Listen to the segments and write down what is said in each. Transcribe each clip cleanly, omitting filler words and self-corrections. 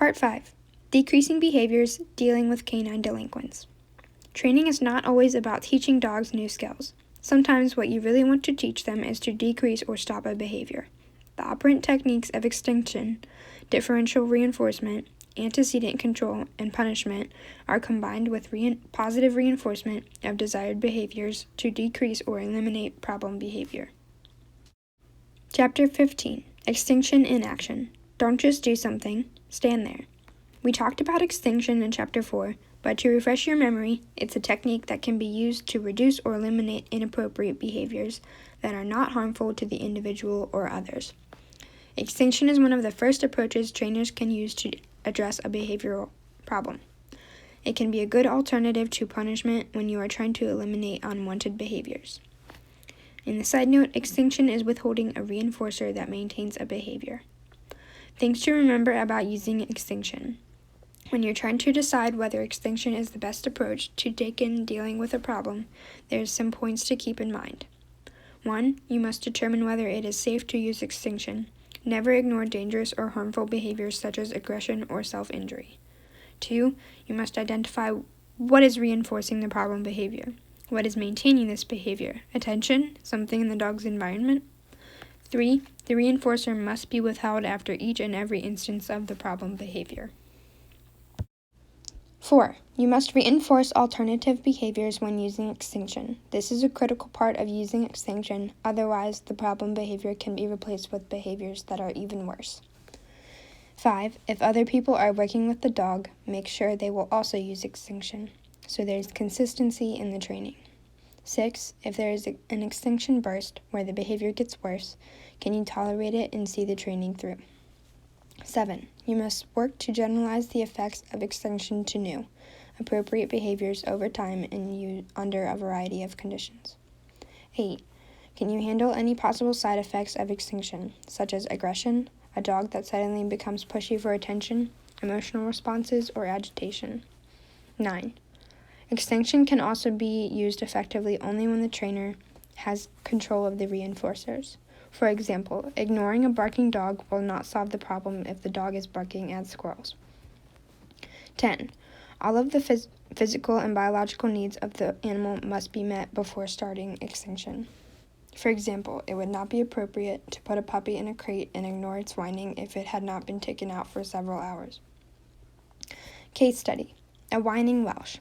Part 5. Decreasing Behaviors, Dealing with Canine Delinquents. Training is not always about teaching dogs new skills. Sometimes what you really want to teach them is to decrease or stop a behavior. The operant techniques of extinction, differential reinforcement, antecedent control, and punishment are combined with positive reinforcement of desired behaviors to decrease or eliminate problem behavior. Chapter 15. Extinction in Action. Don't just do something, stand there. We talked about extinction in Chapter 4, but to refresh your memory, it's a technique that can be used to reduce or eliminate inappropriate behaviors that are not harmful to the individual or others. Extinction is one of the first approaches trainers can use to address a behavioral problem. It can be a good alternative to punishment when you are trying to eliminate unwanted behaviors. In the side note, extinction is withholding a reinforcer that maintains a behavior. Things to remember about using extinction. When you're trying to decide whether extinction is the best approach to take in dealing with a problem, there's some points to keep in mind. 1. You must determine whether it is safe to use extinction. Never ignore dangerous or harmful behaviors such as aggression or self-injury. 2. You must identify what is reinforcing the problem behavior. What is maintaining this behavior? Attention? Something in the dog's environment? 3. The reinforcer must be withheld after each and every instance of the problem behavior. 4. You must reinforce alternative behaviors when using extinction. This is a critical part of using extinction, otherwise the problem behavior can be replaced with behaviors that are even worse. 5. If other people are working with the dog, make sure they will also use extinction, so there's consistency in the training. 6. If there is an extinction burst where the behavior gets worse, can you tolerate it and see the training through? 7. You must work to generalize the effects of extinction to new, appropriate behaviors over time and under a variety of conditions. 8. Can you handle any possible side effects of extinction, such as aggression, a dog that suddenly becomes pushy for attention, emotional responses, or agitation? 9. Extinction can also be used effectively only when the trainer has control of the reinforcers. For example, ignoring a barking dog will not solve the problem if the dog is barking at squirrels. 10. All of the physical and biological needs of the animal must be met before starting extinction. For example, it would not be appropriate to put a puppy in a crate and ignore its whining if it had not been taken out for several hours. Case study: a whining Welsh.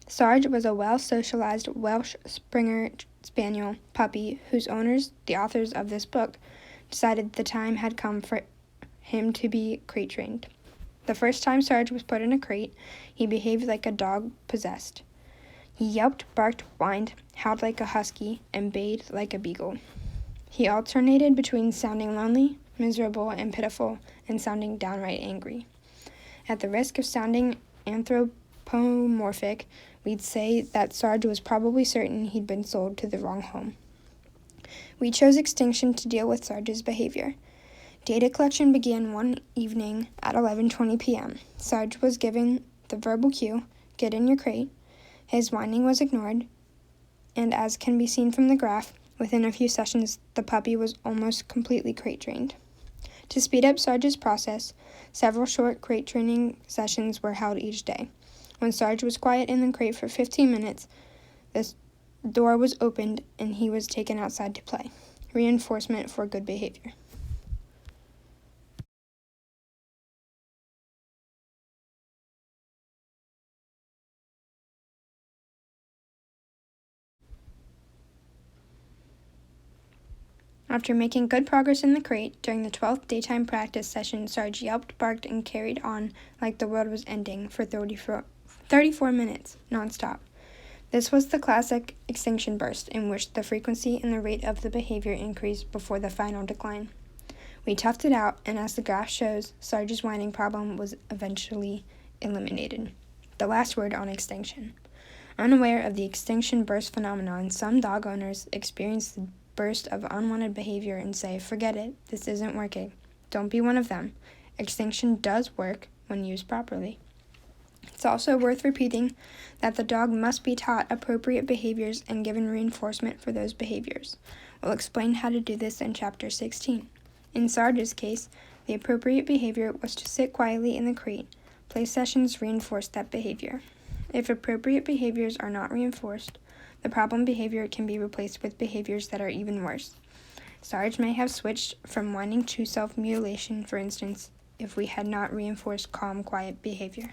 Sarge was a well-socialized Welsh Springer Spaniel puppy whose owners, the authors of this book, decided the time had come for him to be crate trained. The first time Sarge was put in a crate, he behaved like a dog possessed. He yelped, barked, whined, howled like a husky, and bayed like a beagle. He alternated between sounding lonely, miserable, and pitiful, and sounding downright angry. At the risk of sounding anthropomorphic, we'd say that Sarge was probably certain he'd been sold to the wrong home. We chose extinction to deal with Sarge's behavior. Data collection began one evening at 11:20 p.m. Sarge was given the verbal cue, "Get in your crate." His whining was ignored, and as can be seen from the graph, within a few sessions, the puppy was almost completely crate trained. To speed up Sarge's process, several short crate training sessions were held each day. When Sarge was quiet in the crate for 15 minutes, the door was opened and he was taken outside to play. Reinforcement for good behavior. After making good progress in the crate, during the 12th daytime practice session, Sarge yelped, barked, and carried on like the world was ending for 34 minutes, nonstop. This was the classic extinction burst, in which the frequency and the rate of the behavior increased before the final decline. We toughed it out, and as the graph shows, Sarge's whining problem was eventually eliminated. The last word on extinction. Unaware of the extinction burst phenomenon, some dog owners experience the burst of unwanted behavior and say, "Forget it, this isn't working." Don't be one of them. Extinction does work when used properly. It's also worth repeating that the dog must be taught appropriate behaviors and given reinforcement for those behaviors. We'll explain how to do this in Chapter 16. In Sarge's case, The appropriate behavior was to sit quietly in the crate. Play sessions reinforced that behavior. If appropriate behaviors are not reinforced, the problem behavior can be replaced with behaviors that are even worse. Sarge may have switched from whining to self-mutilation, for instance, if we had not reinforced calm, quiet behavior.